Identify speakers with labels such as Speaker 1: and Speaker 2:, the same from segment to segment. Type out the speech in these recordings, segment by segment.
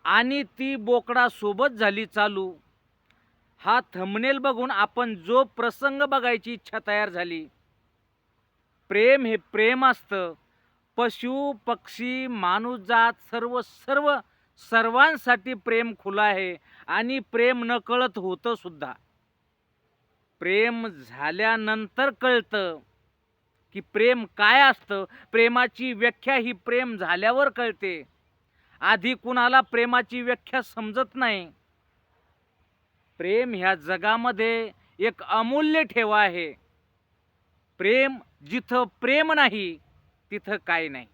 Speaker 1: आणि ती बोकडा सोबत झाली चालू. हा थंबनेल बघून आपण जो प्रसंग बघायची इच्छा तयार झाली. प्रेम हे प्रेम असतं. पशु, पक्षी, माणूसजात सर्वांसाठी प्रेम खुलं आहे आणि प्रेम नकळत होतं सुद्धा. प्रेम झाल्यानंतर कळतं की प्रेम काय असतं. प्रेमाची व्याख्या ही प्रेम झाल्यावर कळते. आधी कुणाला प्रेमाची व्याख्या समजत नाही. प्रेम ह्या जगामध्ये एक अमूल्य ठेवा आहे. प्रेम जिथं प्रेम नाही तिथं काय नाही.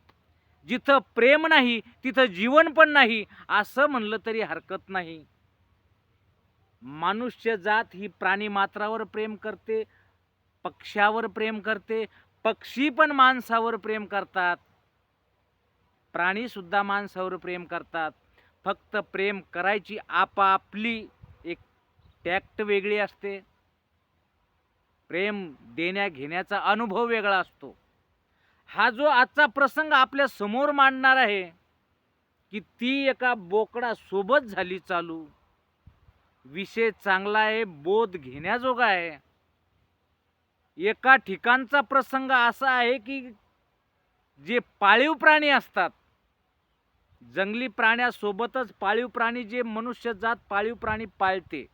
Speaker 1: जिथं प्रेम नाही तिथं जीवन पण नाही असं म्हणलं तरी हरकत नाही. मनुष्य जात ही प्राणी मात्रावर प्रेम करते, पक्ष्यावर प्रेम करते, पक्षी पण माणसावर प्रेम करतात, प्राणी सुद्धा माणसावर प्रेम करतात. फक्त प्रेम करायची आपापली एक टॅक्ट वेगळी असते. प्रेम देण्या घेण्याचा अनुभव वेगळा असतो. हा जो आजचा प्रसंग आपल्या समोर मांडणार आहे की ती एका बोकडा सोबत झाली चालू. विषय चांगला आहे, बोध घेण्याजोगा आहे. एका ठिकाणचा प्रसंग असा आहे की जे पाळीव प्राणी असतात, जंगली प्राण्यासोबतच पाळीव प्राणी, जे मनुष्य जात पाळीव प्राणी पाळते,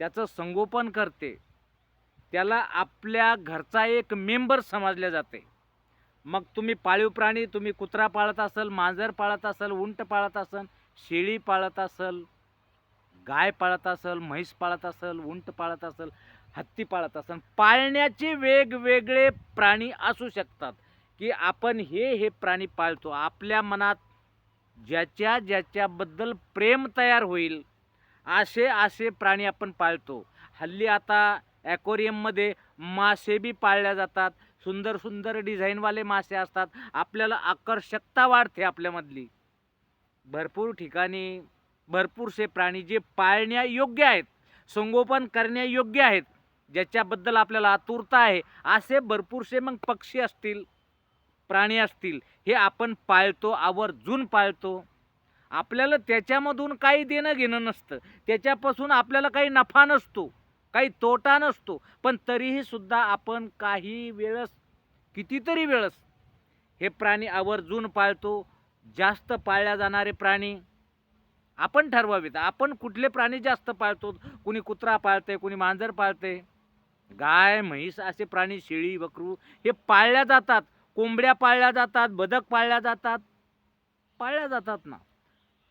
Speaker 1: त्याचं संगोपन करते, त्याला आपल्या घरचा एक मेंबर समजले जाते. मग तुम्ही पाळीव प्राणी, तुम्ही कुत्रा पाळत असाल, मांजर पाळत असाल, उंट पाळत असाल, शेळी पाळत असाल, गाय पाळत असाल, म्हैस पाळत असाल, उंट पाळत असाल, हत्ती पाळत असाल, पाळण्याचे वेगवेगळे प्राणी असू शकतात की आपण हे प्राणी पाळतो. आपल्या मनात ज्याच्याबद्दल प्रेम तयार होईल असे प्राणी आपण पाळतो. हल्ली आता ॲक्वेरियममध्ये मासे बी पाळल्या जातात. सुंदर सुंदर डिझाईनवाले मासे असतात. आपल्याला आकर्षकता वाढते आपल्यामधली. भरपूर ठिकाणी भरपूरसे प्राणी जे पाळण्यायोग्य आहेत, संगोपन करण्यायोग्य आहेत, ज्याच्याबद्दल आपल्याला आतुरता आहे, असे भरपूरसे मग पक्षी असतील, प्राणी असतील, हे आपण पाळतो, आवर्जून पाळतो. आपल्याला त्याच्यामधून काही देणं घेणं नसतं, त्याच्यापासून आपल्याला काही नफा नसतो, काही तोटा नसतो, पण तरीही सुद्धा आपण काही वेळस, कितीतरी वेळस हे प्राणी आवर्जून पाळतो. जास्त पाळल्या जाणारे प्राणी आपण ठरवावेत. आपण कुठले प्राणी जास्त पाळतो. कुणी कुत्रा पाळते, कुणी मांजर पाळते, गाय म्हैस असे प्राणी, शेळी बकरू हे पाळल्या जातात. कोंबड्या पाळल्या जातात, बदक पाळल्या जातात, पाळल्या जातात ना.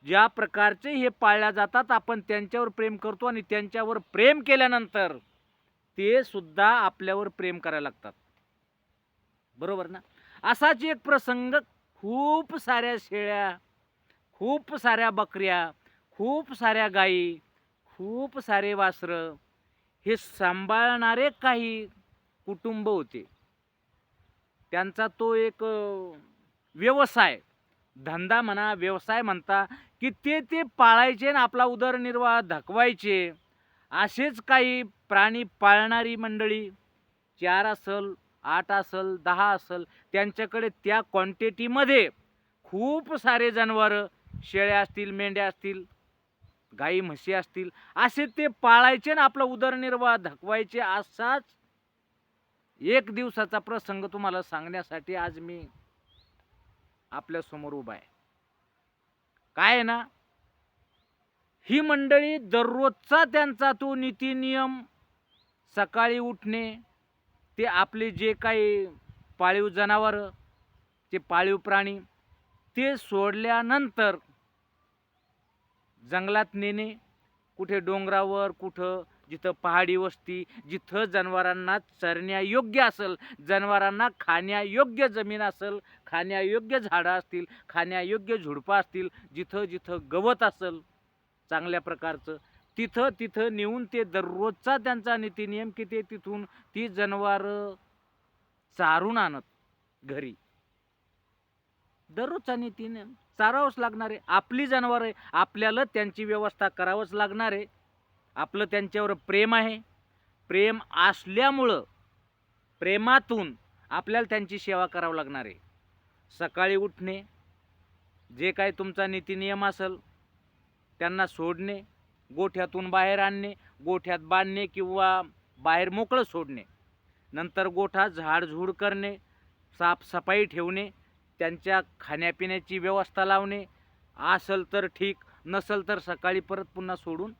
Speaker 1: ज्या प्रकारचे हे पाळल्या जातात, आपण त्यांच्यावर प्रेम करतो आणि त्यांच्यावर प्रेम केल्यानंतर ते सुद्धा आपल्यावर प्रेम करायला लागतात. बरोबर ना. असाच एक प्रसंग, खूप साऱ्या शेळ्या, खूप साऱ्या बकऱ्या, खूप साऱ्या गायी, खूप सारे वासरं हे सांभाळणारे काही कुटुंब होते. त्यांचा तो एक व्यवसाय, धंदा म्हणा, व्यवसाय म्हणता, की ते पाळायचे आणि आपला उदरनिर्वाह धकवायचे. असेच काही प्राणी पाळणारी मंडळी 4 असल, 8 असल, 10 असल, त्यांच्याकडे त्या क्वांटिटीमध्ये खूप सारे जनावरं, शेळ्या असतील, मेंढ्या असतील, गाई म्हशी असतील, असे ते पाळायचे आणि आपला उदरनिर्वाह धकवायचे. असाच एक दिवसाचा प्रसंग तुम्हाला सांगण्यासाठी आज मी आपल्या समोर उभा आहे. काय आहे ना, ही मंडळी दररोजचा त्यांचा तो नीती नियम, सकाळी उठणे, ते आपले जे काही पाळीव जनावरं, ते पाळीव प्राणी, ते सोडल्यानंतर जंगलात नेणे, कुठे डोंगरावर, कुठं जिथं पहाडी वस्ती, जिथं जनावरांना चरण्यायोग्य असेल, जनावरांना खाण्यायोग्य जमीन असेल, खाण्यायोग्य झाडं असतील, खाण्यायोग्य झुडपं असतील, जिथं जिथं गवत असेल चांगल्या प्रकारचं, तिथं तिथं नेऊन ते दररोजचा त्यांचा नीतिनियम की ते तिथून ती जनावरं चारून आणत घरी. दररोजचा नीतिनियम चारावंच लागणार आहे. आपली जनावर आहे, आपल्याला त्यांची व्यवस्था करावंच लागणार आहे. आपलं त्यांच्यावर प्रेम आहे. प्रेम असल्यामुळं, प्रेमातून आपल्याला त्यांची सेवा करावं लागणार आहे. सकाळी उठणे, जे काही तुमचा नीतिनियम असेल त्यांना सोडणे, गोठ्यातून बाहेर आणणे, गोठ्यात बांधणे किंवा बाहेर मोकळं सोडणे. नंतर गोठा झाडझूड करणे, साफसफाई ठेवणे, त्यांच्या खाण्यापिण्याची व्यवस्था लावणे. असेल तर ठीक, नसेल तर सकाळी परत पुन्हा सोडून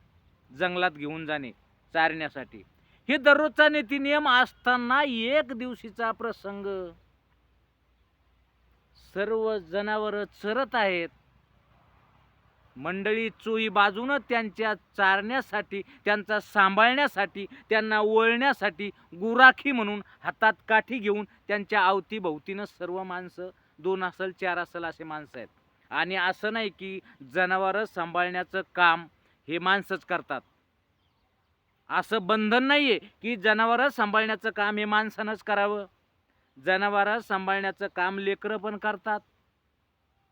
Speaker 1: जंगलात घेऊन जाणे चारण्यासाठी. हे दररोजचा नीतिनियम असताना एक दिवशीचा प्रसंग सर्व जनावर चरत आहेत. मंडळी चोही बाजूनं त्यांच्या चारण्यासाठी, त्यांचा सांभाळण्यासाठी, त्यांना वळण्यासाठी गुराखी म्हणून हातात काठी घेऊन त्यांच्या अवतीभोवतीनं सर्व माणसं 2 असेल 4 असेल असे माणसं आहेत. आणि असं नाही की जनावरं सांभाळण्याचं काम हे माणसंच करतात. असं बंधन नाहीये की जनावरं सांभाळण्याचं काम हे माणसानंच करावं. जनावरं सांभाळण्याचं काम लेकरं पण करतात,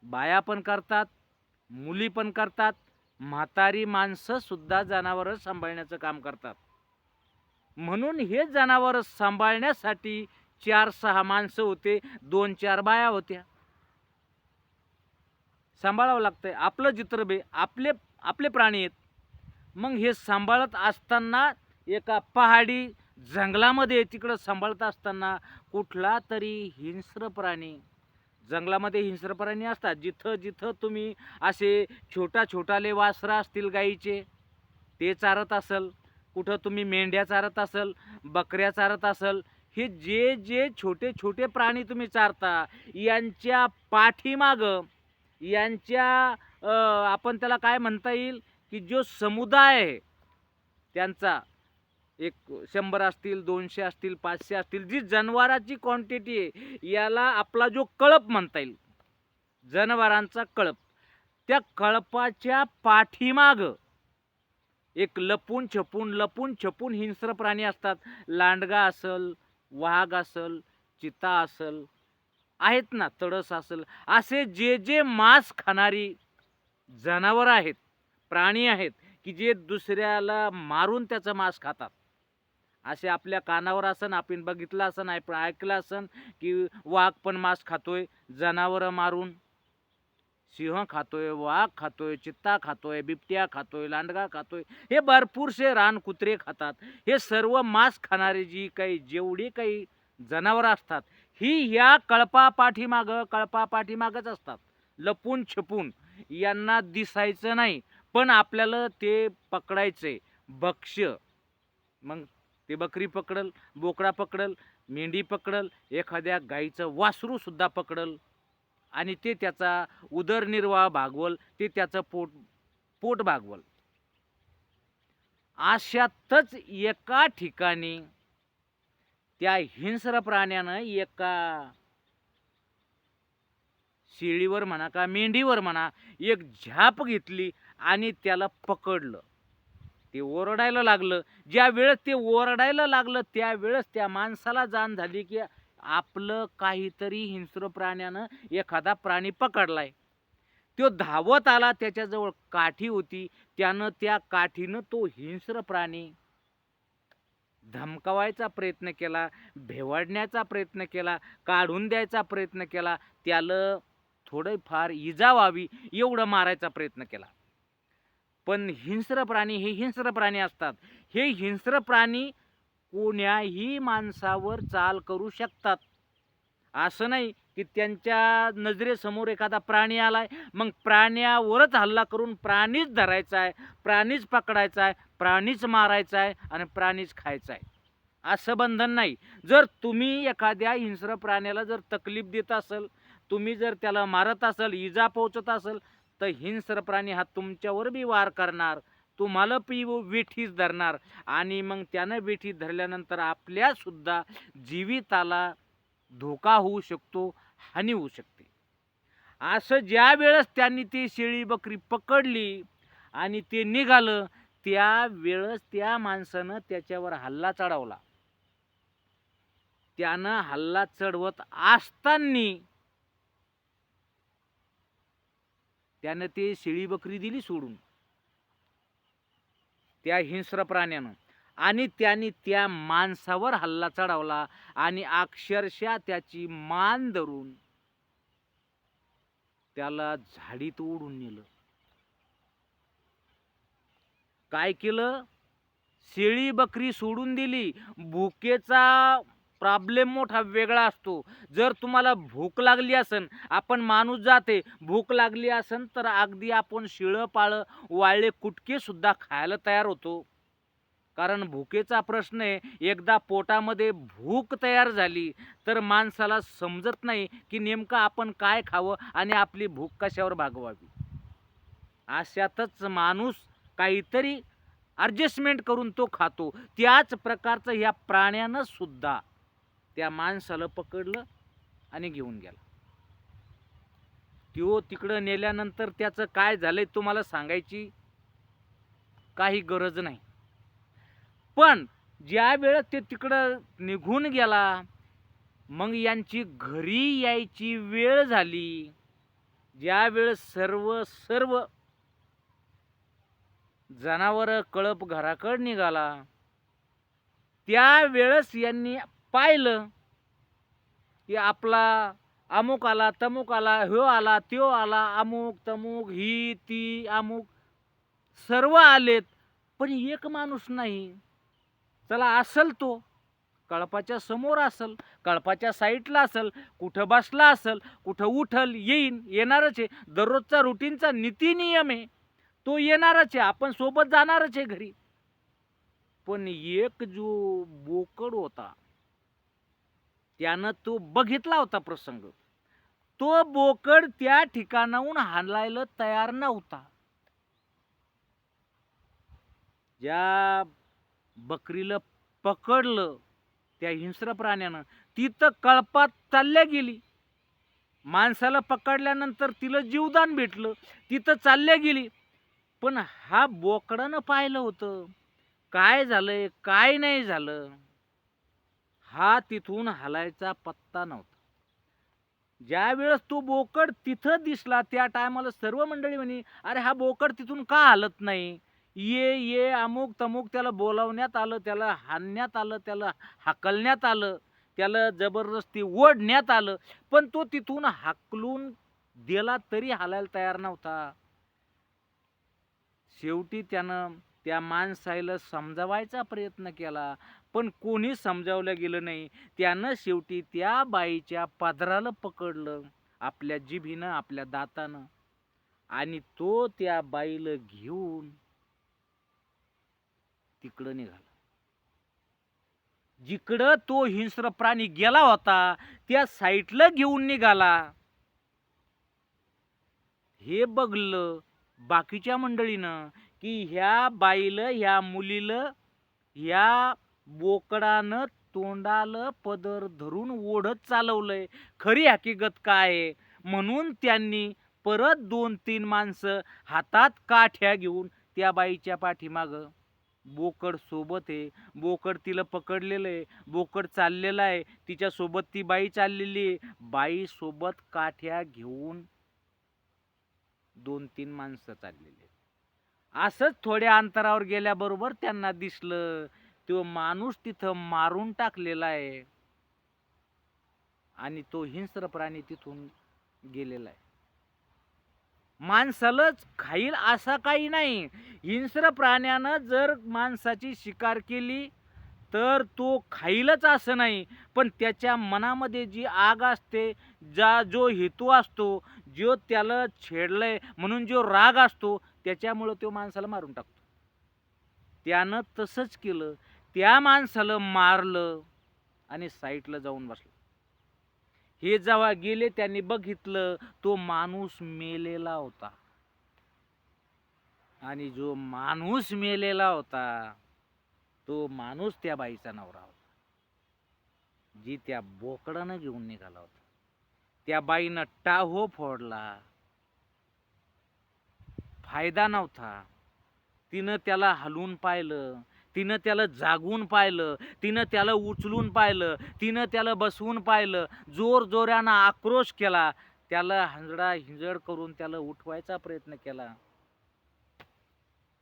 Speaker 1: बाया पण करतात, मुली पण करतात, म्हातारी माणसं सुद्धा जनावरं सांभाळण्याचं काम करतात. म्हणून हे जनावरं सांभाळण्यासाठी 4-6 माणसं होते, 2-4 बाया होत्या. सांभाळावं लागतंय. आपलं चित्र बे आपले आपले प्राणी आहेत. मग हे सांभाळत असताना एका पहाडी जंगलामध्ये तिकडं सांभाळत असताना कुठला तरी हिंस्र प्राणी, जंगलामध्ये हिंस्र प्राणी असतात. जिथं जिथं तुम्ही असे छोटाले वासरं असतील गाईचे, ते चारत असल, कुठं तुम्ही मेंढ्या चारत असल, बकऱ्या चारत असल, हे जे जे छोटे छोटे प्राणी तुम्ही चारता, यांच्या पाठीमागं, यांच्या आपण त्याला काय म्हणता येईल, की जो समुदाय आहे त्यांचा, एक 100 असतील, 200 असतील, 500 असतील, जी जनावरांची क्वांटिटी आहे, याला आपला जो कळप म्हणता येईल, जनावरांचा कळप, त्या कळपाच्या पाठीमागं एक लपून छपून हिंस्र प्राणी असतात. लांडगा असल, वाघ असल, चिता असल, आहेत ना, तडस असल, असे जे जे मांस खाणारी जनावर आहेत, प्राणी आहेत, की जे दुसऱ्याला मारून त्याचं मांस खातात. असे आपल्या कानावर असन, आपण बघितलं असन, ऐकलं असन, की वाघ पण मांस खातोय जनावरं मारून. सिंह खातोय, वाघ खातोय, चित्ता खातोय, बिबट्या खातोय, लांडगा खातोय, हे भरपूरसे रानकुत्रे खातात. हे सर्व मांस खाणारे जी काही जेवढी काही जनावरं असतात, ही ह्या कळपापाठीमागच असतात, लपून छपून. यांना दिसायचं नाही, पण आपल्याला ते पकडायचंय भक्ष्य. मग ते बकरी पकडल, बोकडा पकडल, मेंढी पकडल, एखाद्या गाईचं वासरू सुद्धा पकडल आणि ते त्याचा उदरनिर्वाह भागवल, ते त्याचं पोट भागवल. अशातच एका ठिकाणी त्या हिंस्र प्राण्यानं एका शेळीवर म्हणा का मेंढीवर म्हणा एक झाप घेतली आणि त्याला पकडलं. ते ओरडायला लागलं. ज्या वेळेस ते ओरडायला लागलं त्यावेळेस त्या माणसाला जाण झाली की आपलं काहीतरी हिंस्र प्राण्यानं एखादा प्राणी पकडलाय. तो धावत आला, त्याच्याजवळ काठी होती, त्यानं त्या काठीनं तो हिंस्र प्राणी धमकावायचा प्रयत्न केला, भेवाडण्याचा प्रयत्न केला, काढून द्यायचा प्रयत्न केला, त्याला थोडंफार इजा व्हावी एवढं मारायचा प्रयत्न केला. पण हिंस्र प्राणी हे हिंस्र प्राणी असतात. हे हिंस्र प्राणी कोण्याही माणसावर चाल करू शकतात. असं नाही की त्यांच्या नजरेसमोर एखादा प्राणी आलाय, मग प्राण्यावरच हल्ला करून प्राणीच धरायचा आहे, प्राणीच पकडायचा आहे, प्राणीच मारायचा आहे आणि प्राणीच खायचा आहे, असं बंधन नाही. जर तुम्ही एखाद्या हिंस्र प्राण्याला जर तकलीफ देत असाल, तुम्ही जर त्याला मारत असाल, इजा पोहोचत असाल, तर हिंस्र प्राणी हा तुमच्यावर बी वार करणार, तुम्हाला बी वेठीस धरणार आणि मग त्यानं वेठीस धरल्यानंतर आपल्या सुद्धा जीविताला धोका होऊ शकतो, हानी होऊ शकते. असं ज्या वेळेस त्यांनी ती शेळी बकरी पकडली आणि ते निघालं, त्यावेळेस त्या माणसानं त्याच्यावर हल्ला चढवला. त्यानं हल्ला चढवत असताना त्यानं ते शेळी बकरी दिली सोडून त्या हिंस्र प्राण्यानं, आणि त्यांनी त्या माणसावर हल्ला चढवला आणि अक्षरशः त्याची मान धरून त्याला झाडीत ओढून नेलं. काय केलं? शेळी बकरी सोडून दिली. भुकेचा प्रॉब्लेम मोठा वेगळा असतो. जर तुम्हाला भूक लागली असन, आपण माणूस जाते, भूक लागली असन तर अगदी आपण शिळं पाळं वाळले कुटके सुद्धा खायला तयार होतो. कारण भुकेचा प्रश्न आहे. एकदा पोटामध्ये भूक तयार झाली तर माणसाला समजत नाही की नेमकं आपण काय खावं आणि आपली भूक कशावर भागवावी. अशातच माणूस काहीतरी ॲडजस्टमेंट करून तो खातो. त्याच प्रकारचं ह्या प्राण्यानं सुद्धा त्या माणसाला पकडलं आणि घेऊन गेला. त्यो तिकडं नेल्यानंतर त्याचं काय झालंय तुम्हाला सांगायची काही गरज नाही. पण ज्या वेळेस ते तिकडं निघून गेला, मग यांची घरी यायची वेळ झाली. ज्यावेळेस सर्व जनावरं कळप घराकडे निघाला, त्यावेळेस यांनी पाहिलं की आपला अमुक आला, तमुक आला, ह्यो आला, त्यो आला, अमुक तमुक ही ती अमुक सर्व आलेत, पण एक माणूस नाही. चला असल तो कळपाच्या समोर असल, कळपाच्या साईडला असल, कुठं बसला असल, कुठं उठल येईन, येणारच आहे. दररोजचा रुटीनचा नीती नियम आहे, तो येणारच आहे. आपण सोबत जाणारच आहे घरी. पण एक जो बोकड होता, त्यानं तो बघितला होता प्रसंग. तो बोकड त्या ठिकाणाहून हालायला तयार नव्हता. ज्या बकरीला पकडलं त्या हिंस्र प्राण्यानं, तिथं कळपात चालल्या गेली. माणसाला पकडल्यानंतर तिला जीवदान भेटलं, तिथं चालल्या गेली. पण हा बोकडानं पाहिलं होतं काय झालंय काय नाही झालं, हा तिथून हलायचा पत्ता नव्हता. ज्या वेळेस तो बोकड तिथं दिसला त्या टायमाला सर्व मंडळी म्हणे, अरे हा बोकड तिथून का हलत नाही, ये ये अमुक तमुक. त्याला बोलावण्यात आलं, त्याला हाणण्यात आलं, त्याला हाकलण्यात आलं, त्याला जबरदस्ती ओढण्यात आलं, पण तो तिथून हाकलून दिला तरी हालायला तयार नव्हता. शेवटी त्यानं त्या माणसाला समजावायचा प्रयत्न केला, पण कोणी समजावलं गेलं नाही. त्यानं शेवटी त्या बाईच्या पदराला पकडलं आपल्या जिभीनं, आपल्या दातानं, आणि तो त्या बाईला घेऊन तिकडं निघाला. जिकडं तो हिंस्र प्राणी गेला होता त्या साईडला घेऊन निघाला. हे बघलं बाकीच्या मंडळीनं की ह्या बाईला, ह्या मुलीला ह्या बोकडानं तोंडाला पदर धरून ओढत चालवलंय. खरी हकीकत काय आहे? म्हणून त्यांनी परत 2-3 माणसं हातात काठ्या घेऊन त्या बाईच्या पाठीमागं, बोकड सोबत आहे, बोकड तिला पकडलेलं आहे, बोकड चाललेला आहे, तिच्या सोबत ती बाई चाललेली आहे, बाई सोबत काठ्या घेऊन 2-3 माणसं चाललेली. असंच थोड्या अंतरावर गेल्याबरोबर त्यांना दिसलं तो माणूस तिथं मारून टाकलेला आहे आणि तो हिंस्र प्राणी तिथून गेलेला आहे. माणसालाच खाईल असा काही नाही. हिंस्र प्राण्यानं जर माणसाची शिकार केली तर तो खाईलच असं नाही, पण त्याच्या मनामध्ये जी आग असते, जो हेतू असतो, जो त्याला छेडलंय म्हणून जो राग असतो, त्याच्यामुळं तो माणसाला मारून टाकतो. त्यानं तसंच केलं. त्या माणसाला मारलं आणि साईडला जाऊन बसलं. हे जेव्हा गेले त्यांनी बघितलं तो माणूस मेलेला होता. आणि जो माणूस मेलेला होता तो माणूस त्या बाईचा नवरा होता, जी त्या बोकडानं घेऊन निघाला होता. त्या बाईनं टाहो फोडला, फायदा नव्हता. तिनं त्याला हलवून पाहिलं, तिनं त्याला जागून पाहिलं, तिनं त्याला उचलून पाहिलं, तिनं त्याला बसवून पाहिलं, जोर जोरानं आक्रोश केला, त्याला हंजडा हिंजड करून त्याला उठवायचा प्रयत्न केला.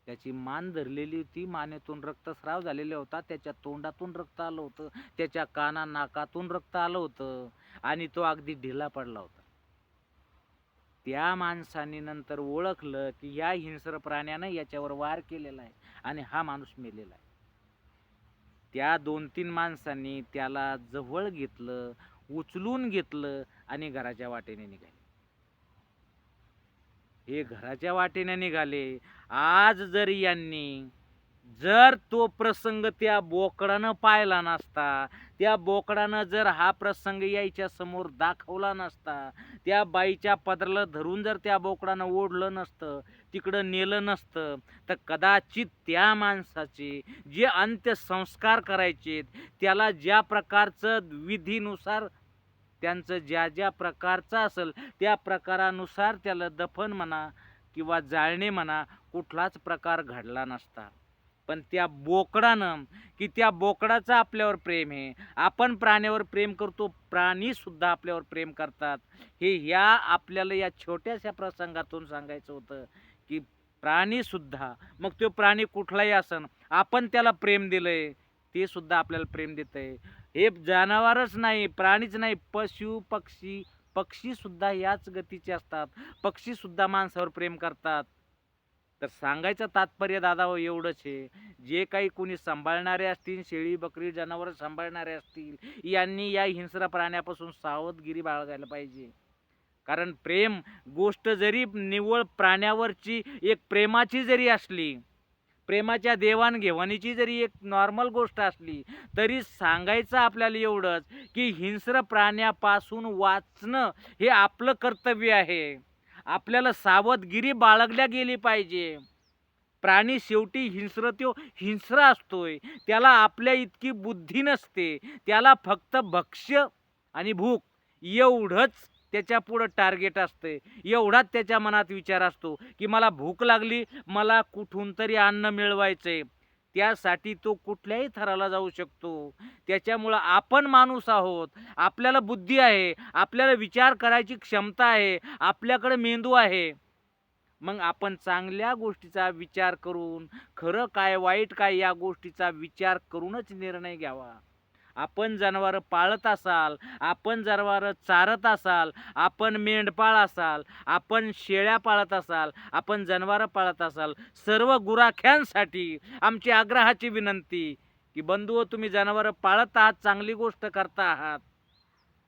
Speaker 1: त्याची मान धरलेली होती, मानेतून रक्तस्राव झालेला होता, त्याच्या तोंडातून रक्त आलं होतं, त्याच्या काना नाकातून रक्त आलं होतं आणि तो अगदी ढिला पडला होता. त्या माणसाने नंतर ओळखलं की या हिंस्र प्राण्यानं याच्यावर वार केलेला आहे आणि हा माणूस मेलेला आहे. त्या 2-3 माणसांनी त्याला जवळ घेतलं, उचलून घेतलं आणि घराच्या वाटेने निघाले. हे घराच्या वाटेने निघाले. आज जर तो प्रसंग त्या बोकडानं पाहिला नसता, त्या बोकडानं जर हा प्रसंग यायच्या समोर दाखवला नसता, त्या बाईच्या पदराला धरून जर त्या बोकडानं ओढलं नसतं, तिकडं नेलं नसतं, तर कदाचित त्या माणसाचे जे अंत्यसंस्कार करायचे, त्याला ज्या प्रकारचं विधीनुसार त्यांचं ज्या प्रकारचं असेल त्या प्रकारानुसार त्याला दफन म्हणा किंवा जाळणे म्हणा कुठलाच प्रकार घडला नसता. पण त्या बोकडानं की त्या बोकडाचं आपल्यावर प्रेम आहे, आपण प्राण्यावर प्रेम करतो, प्राणी सुद्धा आपल्यावर प्रेम करतात, हे या आपल्याला या छोट्याशा प्रसंगातून सांगायचं होतं. की प्राणी सुद्धा, मग तो प्राणी कुठलाही असन, आपण त्याला प्रेम दिलंय, ते सुद्धा आपल्याला प्रेम देतंय. हे जनावरच नाही, प्राणीच नाही, पशु पक्षी, पक्षी सुद्धा याच गतीचे असतात. पक्षी सुद्धा माणसावर प्रेम करतात. तर सांगायचं तात्पर्य दादा हो एवढंच आहे, जे काही कोणी सांभाळणारे असतील, शेळी बकरी जनावर सांभाळणारे असतील, यांनी या हिंस्र प्राण्यापासून सावधगिरी बाळगायला पाहिजे. कारण प्रेम गोष्ट जरी निव्वळ प्राण्यावरची एक प्रेमाची जरी असली, प्रेमाच्या देवाणघेवाणीची जरी एक नॉर्मल गोष्ट असली, तरी सांगायचं आपल्याला एवढंच की हिंस्र प्राण्यापासून वाचणं हे आपलं कर्तव्य आहे. आपल्याला सावधगिरी बाळगल्या गेली पाहिजे. प्राणी शेवटी हिंस्र तो हिंस्र असतोय, त्याला आपल्या इतकी बुद्धी नसते, त्याला फक्त भक्ष्य आणि भूक एवढंच त्याच्या पुढं टार्गेट असते. एवढाच त्याच्या मनात विचार असतो की मला भूक लागली, मला कुठून तरी अन्न मिळवायचंय. त्यासाठी तो कुठल्याही थराला जाऊ शकतो. त्याच्यामुळं आपण माणूस आहोत, आपल्याला बुद्धी आहे, आपल्याला विचार करायची क्षमता आहे, आपल्याकडे मेंदू आहे. मग आपण चांगल्या गोष्टीचा विचार करून, खरं काय वाईट काय या गोष्टीचा विचार करूनच निर्णय घ्यावा. आपण जनावरं पाळत असाल, आपण जनावरं चारत असाल, आपण मेंढपाळ असाल, आपण शेळ्या पाळत असाल, आपण जनावरं पाळत असाल, सर्व गुराख्यांसाठी आमची आग्रहाची विनंती की बंधुओ, तुम्ही जनावरं पाळत आहात, चांगली गोष्ट करता आहात,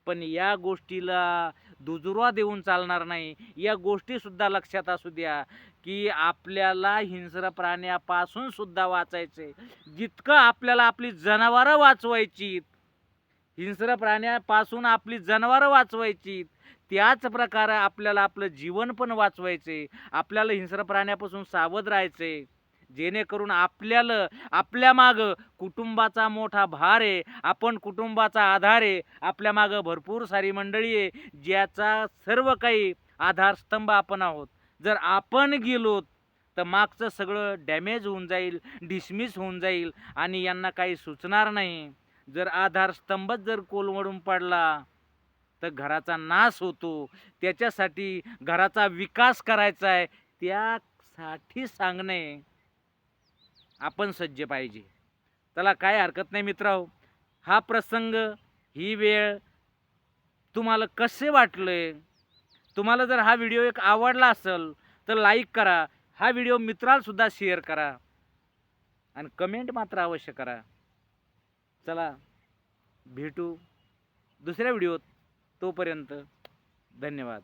Speaker 1: पण या गोष्टीला दुजुर्वा देऊन चालणार नाही. या गोष्टी सुद्धा लक्षात असू द्या की आपल्याला हिंस्र प्राण्यापासून सुद्धा वाचायचंय. जितकं आपल्याला आपली जनावरं वाचवायची, हिंस्र प्राण्यापासून आपली जनावरं वाचवायची, त्याच प्रकारे आपल्याला आपलं जीवन पण वाचवायचे. आपल्याला हिंस्र प्राण्यापासून सावध राहायचे, जेणेकरून आपल्याला आपल्या मागं कुटुंबाचा मोठा भार आहे, आपण कुटुंबाचा आधार आहे, आपल्या मागं भरपूर सारी मंडळी आहे, ज्याचा सर्व काही आधारस्तंभ आपण आहोत. जर आपण गेलो तर मागचं सगळं डॅमेज होऊन जाईल, डिसमिस होऊन जाईल आणि यांना काही सुचणार नाही. जर आधारस्तंभच जर कोलमडून पडला तर घराचा नाश होतो. त्याच्यासाठी घराचा विकास करायचा आहे, त्यासाठी सांगणे आपण सज्ज पाहिजे. त्याला काय हरकत नाही मित्रांनो. हा प्रसंग, ही वेळ तुम्हाला कसे वाटले? तुम्हाला जर हा व्हिडिओ एक आवडला असेल तर लाईक करा, हा व्हिडिओ मित्राला सुद्धा शेअर करा आणि कमेंट मात्र अवश्य करा. चला भेटू दुसऱ्या व्हिडिओत. तोपर्यंत धन्यवाद.